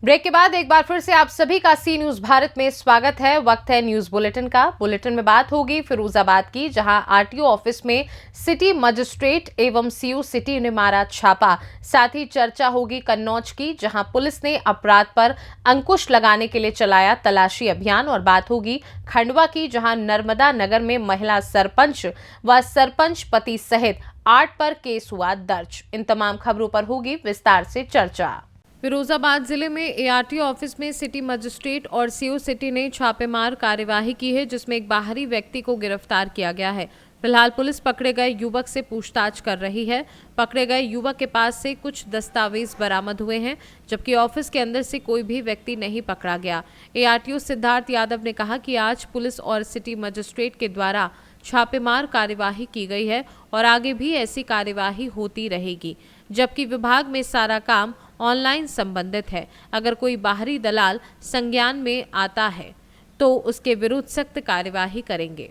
Break के बाद एक बार फिर से आप सभी का सी न्यूज भारत में स्वागत है। वक्त है न्यूज बुलेटिन का। बुलेटिन में बात होगी फिरोजाबाद की, जहां आरटीओ ऑफिस में सिटी मजिस्ट्रेट एवं सीयू सिटी ने मारा छापा। साथ ही चर्चा होगी कन्नौज की, जहां पुलिस ने अपराध पर अंकुश लगाने के लिए चलाया तलाशी अभियान। और बात होगी खंडवा की, जहां नर्मदा नगर में महिला सरपंच व सरपंच पति सहित 8 पर केस हुआ दर्ज। इन तमाम खबरों पर होगी विस्तार से चर्चा। फिरोजाबाद जिले में एआरटीओ ऑफिस में सिटी मजिस्ट्रेट और सीयू सिटी ने छापेमार कार्यवाही की है, जिसमें एक बाहरी व्यक्ति को गिरफ्तार किया गया है। फिलहाल पुलिस पकड़े गए युवक से पूछताछ कर रही है। पकड़े गए युवक के पास से कुछ दस्तावेज बरामद हुए हैं, जबकि ऑफिस के अंदर से कोई भी व्यक्ति नहीं पकड़ा गया। एआरटीओ सिद्धार्थ यादव ने कहा कि आज पुलिस और सिटी मजिस्ट्रेट के द्वारा छापेमार कार्यवाही की गई है और आगे भी ऐसी कार्यवाही होती रहेगी, जबकि विभाग में सारा काम ऑनलाइन संबंधित है। अगर कोई बाहरी दलाल संज्ञान में आता है तो उसके विरुद्ध सख्त कार्यवाही करेंगे।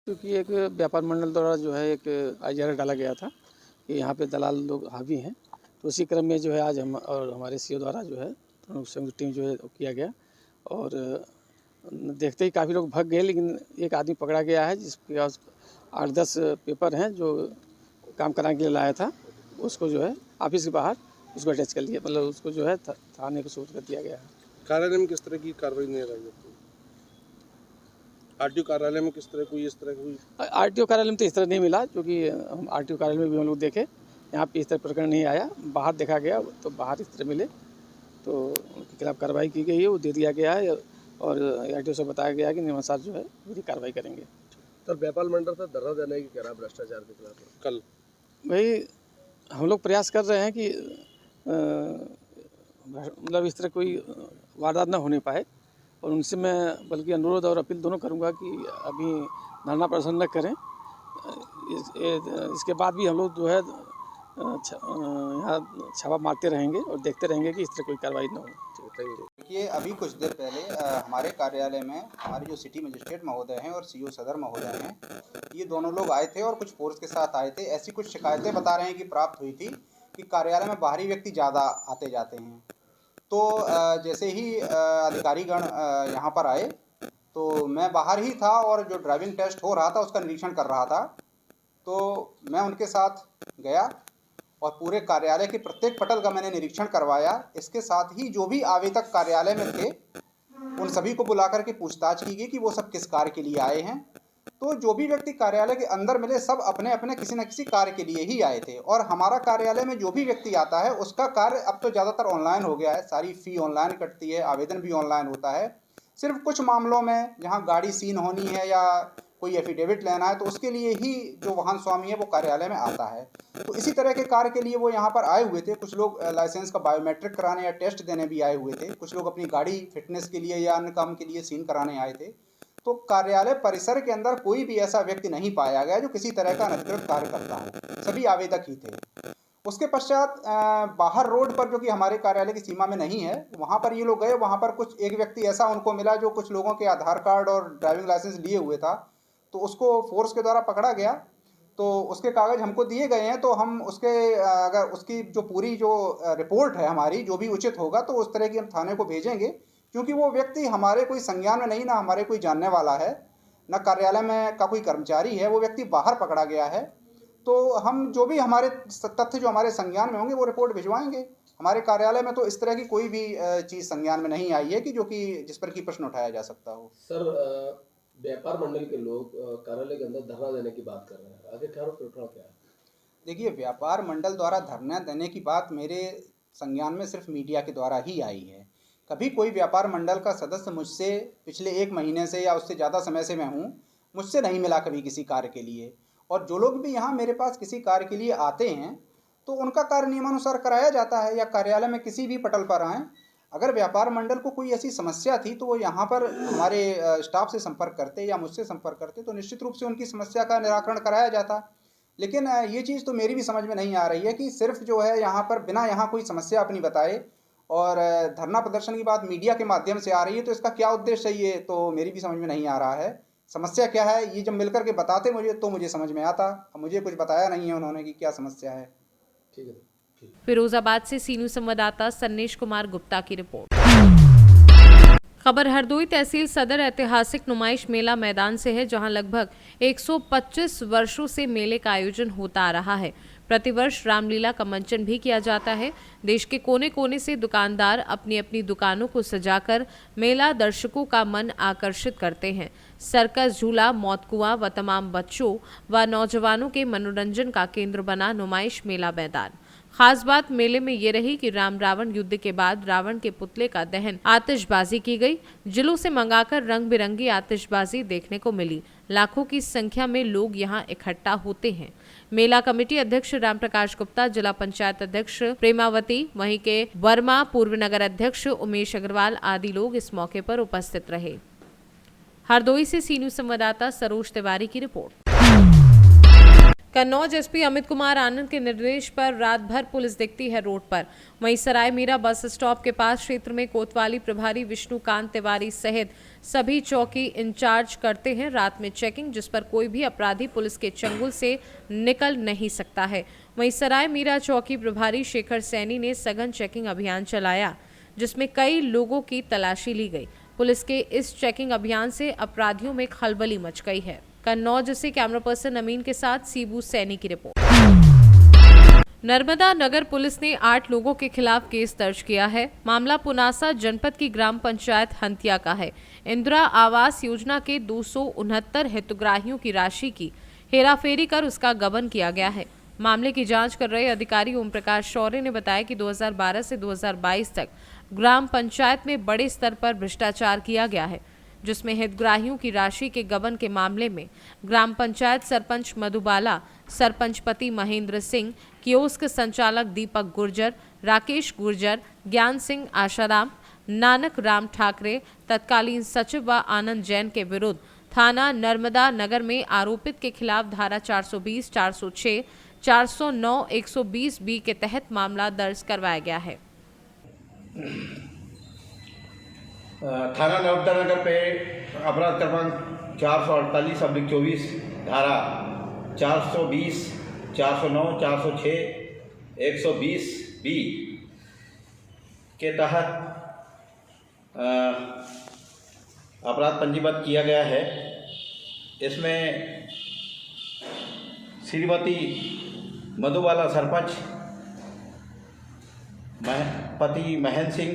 क्योंकि एक व्यापार मंडल द्वारा जो है एक IR डाला गया था कि यहाँ पे दलाल लोग हावी हैं, तो उसी क्रम में जो है आज हम और हमारे सीओ द्वारा जो है संयुक्त टीम जो है किया गया और देखते ही काफ़ी लोग भाग गए, लेकिन एक आदमी पकड़ा गया है जिसके पास 8-10 पेपर हैं जो काम कराने के लिए लाया था। उसको जो है ऑफिस के बाहर उसको अटैच कर लिया, मतलब उसको जो है थाने को सूचित कर दिया गया है। कार्यालय में किस तरह की कार्रवाई नहीं रही? आरटीओ कार्यालय में किस तरह कोई इस तरह कोई? आरटीओ कार्यालय में तो इस तरह नहीं मिला, क्योंकि हम आरटीओ कार्यालय में भी हम लोग देखे, यहाँ पे इस तरह प्रकरण नहीं आया। बाहर देखा गया तो बाहर इस तरह मिले, तो उनके खिलाफ कार्रवाई की गई है, वो दे दिया गया है और आरटीओ से बताया गया है कि नियमानुसार जो है पूरी कार्रवाई करेंगे। सर, व्यापार मंडल से धरना देने की कह रहा भ्रष्टाचार के खिलाफ कल भाई हम लोग प्रयास कर रहे हैं कि मतलब इस तरह कोई वारदात न होने पाए, और उनसे मैं बल्कि अनुरोध और अपील दोनों करूंगा कि अभी धरना प्रदर्शन न करें। इसके बाद भी हम लोग जो है यहाँ छापा मारते रहेंगे और देखते रहेंगे कि इस तरह कोई कार्रवाई न हो। देखिए, अभी कुछ देर पहले हमारे कार्यालय में हमारे जो सिटी मजिस्ट्रेट महोदय हैं और सीओ सदर महोदय हैं, ये दोनों लोग आए थे और कुछ फोर्स के साथ आए थे। ऐसी कुछ शिकायतें बता रहे हैं कि प्राप्त हुई थी कि कार्यालय में बाहरी व्यक्ति ज़्यादा आते जाते हैं। तो जैसे ही अधिकारीगण यहाँ पर आए तो मैं बाहर ही था और जो ड्राइविंग टेस्ट हो रहा था उसका निरीक्षण कर रहा था। तो मैं उनके साथ गया और पूरे कार्यालय के प्रत्येक पटल का मैंने निरीक्षण करवाया। इसके साथ ही जो भी आवेदक कार्यालय में थे उन सभी को बुला करके पूछताछ की गई कि वो सब किस कार्य के लिए आए हैं। तो जो भी व्यक्ति कार्यालय के अंदर मिले सब अपने अपने किसी न किसी कार्य के लिए ही आए थे, और हमारा कार्यालय में जो भी व्यक्ति आता है उसका कार्य अब तो ज़्यादातर ऑनलाइन हो गया है। सारी फ़ी ऑनलाइन कटती है, आवेदन भी ऑनलाइन होता है। सिर्फ कुछ मामलों में जहाँ गाड़ी सीन होनी है या कोई एफिडेविट लेना है तो उसके लिए ही जो वाहन स्वामी है वो कार्यालय में आता है। तो इसी तरह के कार्य के लिए वो यहाँ पर आए हुए थे। कुछ लोग लाइसेंस का बायोमेट्रिक कराने या टेस्ट देने भी आए हुए थे। कुछ लोग अपनी गाड़ी फिटनेस के लिए या अन्य काम के लिए सीन कराने आए थे। तो कार्यालय परिसर के अंदर कोई भी ऐसा व्यक्ति नहीं पाया गया जो किसी तरह का अनधिकृत कार्य करता हो, सभी आवेदक ही थे। उसके पश्चात बाहर रोड पर, जो कि हमारे कार्यालय की सीमा में नहीं है, वहाँ पर ये लोग गए। वहाँ पर कुछ एक व्यक्ति ऐसा उनको मिला जो कुछ लोगों के आधार कार्ड और ड्राइविंग लाइसेंस लिए हुए था, तो उसको फोर्स के द्वारा पकड़ा गया। तो उसके कागज़ हमको दिए गए हैं, तो हम उसके अगर उसकी जो पूरी जो रिपोर्ट है हमारी जो भी उचित होगा तो उस तरह की हम थाने को भेजेंगे, क्योंकि वो व्यक्ति हमारे कोई संज्ञान में नहीं, ना हमारे कोई जानने वाला है, ना कार्यालय में का कोई कर्मचारी है। वो व्यक्ति बाहर पकड़ा गया है। तो हम जो भी हमारे तथ्य जो हमारे संज्ञान में होंगे वो रिपोर्ट भिजवाएंगे। हमारे कार्यालय में तो इस तरह की कोई भी चीज़ संज्ञान में नहीं आई है कि जिस पर की प्रश्न उठाया जा सकता हो। सर, व्यापार मंडल के लोग कार्यालय के अंदर धरना देने की बात कर रहे हैं, आगे क्या है? देखिए, व्यापार मंडल द्वारा धरना देने की बात मेरे संज्ञान में सिर्फ मीडिया के द्वारा ही आई है। कभी कोई व्यापार मंडल का सदस्य मुझसे पिछले 1 महीने से या उससे ज़्यादा समय से मैं हूँ, मुझसे नहीं मिला कभी किसी कार्य के लिए। और जो लोग भी यहाँ मेरे पास किसी कार्य के लिए आते हैं तो उनका कार्य नियमानुसार कराया जाता है, या कार्यालय में किसी भी पटल पर आएँ। अगर व्यापार मंडल को कोई ऐसी समस्या थी तो वो यहाँ पर हमारे स्टाफ से संपर्क करते या मुझसे संपर्क करते तो निश्चित रूप से उनकी समस्या का निराकरण कराया जाता। लेकिन ये चीज़ तो मेरी भी समझ में नहीं आ रही है कि सिर्फ जो है यहाँ पर बिना यहाँ कोई समस्या अपनी बताए और धरना प्रदर्शन की बात मीडिया के माध्यम से आ रही है, तो इसका क्या उद्देश्य है ये तो मेरी भी समझ में नहीं आ रहा है। समस्या क्या है ये जब मिलकर के बताते मुझे तो मुझे समझ में आता। मुझे कुछ बताया नहीं है उन्होंने कि क्या समस्या है। ठीक है। फिरोजाबाद से सी न्यूज संवाददाता सन्नेश कुमार गुप्ता की रिपोर्ट। खबर हरदोई तहसील सदर ऐतिहासिक नुमाइश मेला मैदान से है, जहां लगभग 125 वर्षों से मेले का आयोजन होता आ रहा है। प्रतिवर्ष रामलीला का मंचन भी किया जाता है। देश के कोने कोने से दुकानदार अपनी अपनी दुकानों को सजाकर मेला दर्शकों का मन आकर्षित करते हैं। सर्कस, झूला, मौत कुआं व तमाम बच्चों व नौजवानों के मनोरंजन का केंद्र बना नुमाइश मेला मैदान। खास बात मेले में ये रही कि राम रावण युद्ध के बाद रावण के पुतले का दहन आतिशबाजी की गई। जिलों से मंगाकर रंग बिरंगी आतिशबाजी देखने को मिली। लाखों की संख्या में लोग यहां इकट्ठा होते हैं। मेला कमेटी अध्यक्ष राम प्रकाश गुप्ता, जिला पंचायत अध्यक्ष प्रेमावती, वहीं के वर्मा, पूर्व नगर अध्यक्ष उमेश अग्रवाल आदि लोग इस मौके पर उपस्थित रहे। हरदोई से सी न्यूज संवाददाता सरोज तिवारी की रिपोर्ट। कन्नौज एसपी अमित कुमार आनंद के निर्देश पर रात भर पुलिस दिखती है रोड पर। वहीं सराय मीरा बस स्टॉप के पास क्षेत्र में कोतवाली प्रभारी विष्णुकांत तिवारी सहित सभी चौकी इंचार्ज करते हैं रात में चेकिंग, जिस पर कोई भी अपराधी पुलिस के चंगुल से निकल नहीं सकता है। वहीं सराय मीरा चौकी प्रभारी शेखर सैनी ने सघन चेकिंग अभियान चलाया, जिसमें कई लोगों की तलाशी ली गई। पुलिस के इस चेकिंग अभियान से अपराधियों में खलबली मच गई है। कन्नौज से कैमरा पर्सन अमीन के साथ सीबू सैनी की रिपोर्ट। नर्मदा नगर पुलिस ने 8 लोगों के खिलाफ केस दर्ज किया है। मामला पुनासा जनपद की ग्राम पंचायत हंतिया का है। इंदिरा आवास योजना के 269 हितग्राहियों की राशि की हेराफेरी कर उसका गबन किया गया है। मामले की जांच कर रहे अधिकारी ओम प्रकाश शौर्य ने बताया कि 2012 से 2022 तक ग्राम पंचायत में बड़े स्तर पर भ्रष्टाचार किया गया है, जिसमें हितग्राहियों की राशि के गबन के मामले में ग्राम पंचायत सरपंच मधुबाला, सरपंच पति महेंद्र सिंह, कियोस्क संचालक दीपक गुर्जर, राकेश गुर्जर, ज्ञान सिंह आशाराम, नानक राम ठाकरे, तत्कालीन सचिव व आनंद जैन के विरुद्ध थाना नर्मदा नगर में आरोपित के खिलाफ धारा 420, 406, 409, 120 बी के तहत मामला दर्ज करवाया गया है। थाना नर्मदा नगर पे अपराध क्रमांक 448/24 धारा 420, 409, 406, 120 बी के तहत अपराध पंजीबद्ध किया गया है। इसमें श्रीमती मधुबाला सरपंच, पति महेंद्र सिंह,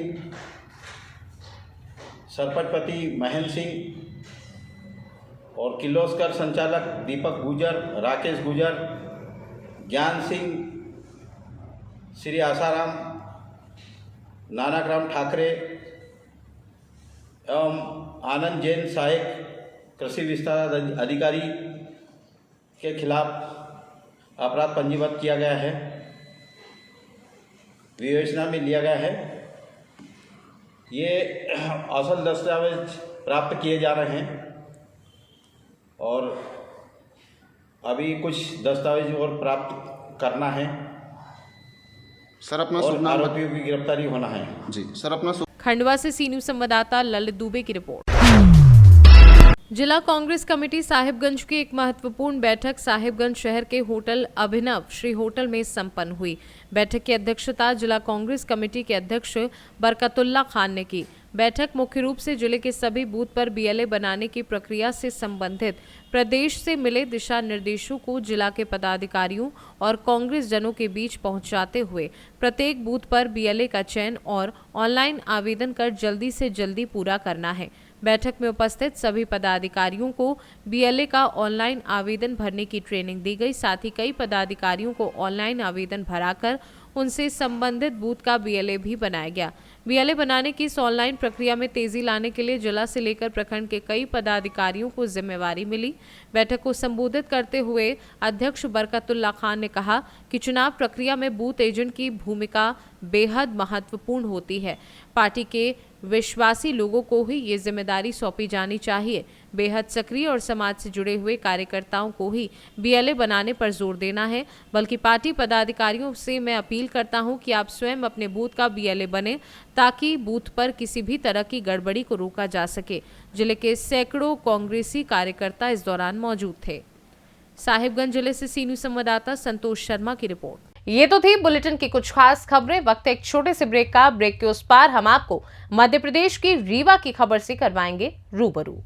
सरपंच पति महेंद्र सिंह और किर्लोस्कर संचालक दीपक गुर्जर, राकेश गुर्जर, ज्ञान सिंह, श्री आसाराम, नानक राम ठाकरे एवं आनंद जैन सहायक कृषि विस्तार अधिकारी के खिलाफ अपराध पंजीबद्ध किया गया है, विवेचना में लिया गया है। ये असल दस्तावेज प्राप्त किए जा रहे हैं और अभी कुछ दस्तावेज और प्राप्त करना है सर। अपना और आरोपियों की गिरफ्तारी होना है जी सर। अपना खंडवा से सी न्यूज संवाददाता ललित दुबे की रिपोर्ट। जिला कांग्रेस कमेटी साहिबगंज की एक महत्वपूर्ण बैठक साहिबगंज शहर के होटल अभिनव श्री होटल में संपन्न हुई। बैठक की अध्यक्षता जिला कांग्रेस कमेटी के अध्यक्ष बरकतुल्ला खान ने की। बैठक मुख्य रूप से जिले के सभी बूथ पर बीएलए बनाने की प्रक्रिया से संबंधित प्रदेश से मिले दिशा निर्देशों को जिला के पदाधिकारियों और कांग्रेस जनों के बीच पहुंचाते हुए प्रत्येक बूथ पर बीएलए का चयन और ऑनलाइन आवेदन कर जल्दी से जल्दी पूरा करना है। बैठक में उपस्थित सभी पदाधिकारियों को बीएलए का ऑनलाइन आवेदन भरने की ट्रेनिंग दी गई। साथ ही कई पदाधिकारियों को ऑनलाइन आवेदन भराकर उनसे संबंधित बूथ का बीएलए भी बनाया गया। बीएलए बनाने की इस ऑनलाइन प्रक्रिया में तेजी लाने के लिए जिला से लेकर प्रखंड के कई पदाधिकारियों को जिम्मेवारी मिली। बैठक को संबोधित करते हुए अध्यक्ष बरकतुल्ला खान ने कहा कि चुनाव प्रक्रिया में बूथ एजेंट की भूमिका बेहद महत्वपूर्ण होती है। पार्टी के विश्वासी लोगों को ही ये जिम्मेदारी सौंपी जानी चाहिए। बेहद सक्रिय और समाज से जुड़े हुए कार्यकर्ताओं को ही बीएलए बनाने पर जोर देना है। बल्कि पार्टी पदाधिकारियों से मैं अपील करता हूं कि आप स्वयं अपने बूथ का बीएलए बने, ताकि बूथ पर किसी भी तरह की गड़बड़ी को रोका जा सके। जिले के सैकड़ों कांग्रेसी कार्यकर्ता इस दौरान मौजूद थे। साहिबगंज जिले से सी न्यूज संवाददाता संतोष शर्मा की रिपोर्ट। ये तो थी बुलेटिन की कुछ खास खबरें। वक्त है एक छोटे से ब्रेक का। ब्रेक के उस पार हम आपको मध्य प्रदेश की रीवा की खबर से करवाएंगे रूबरू।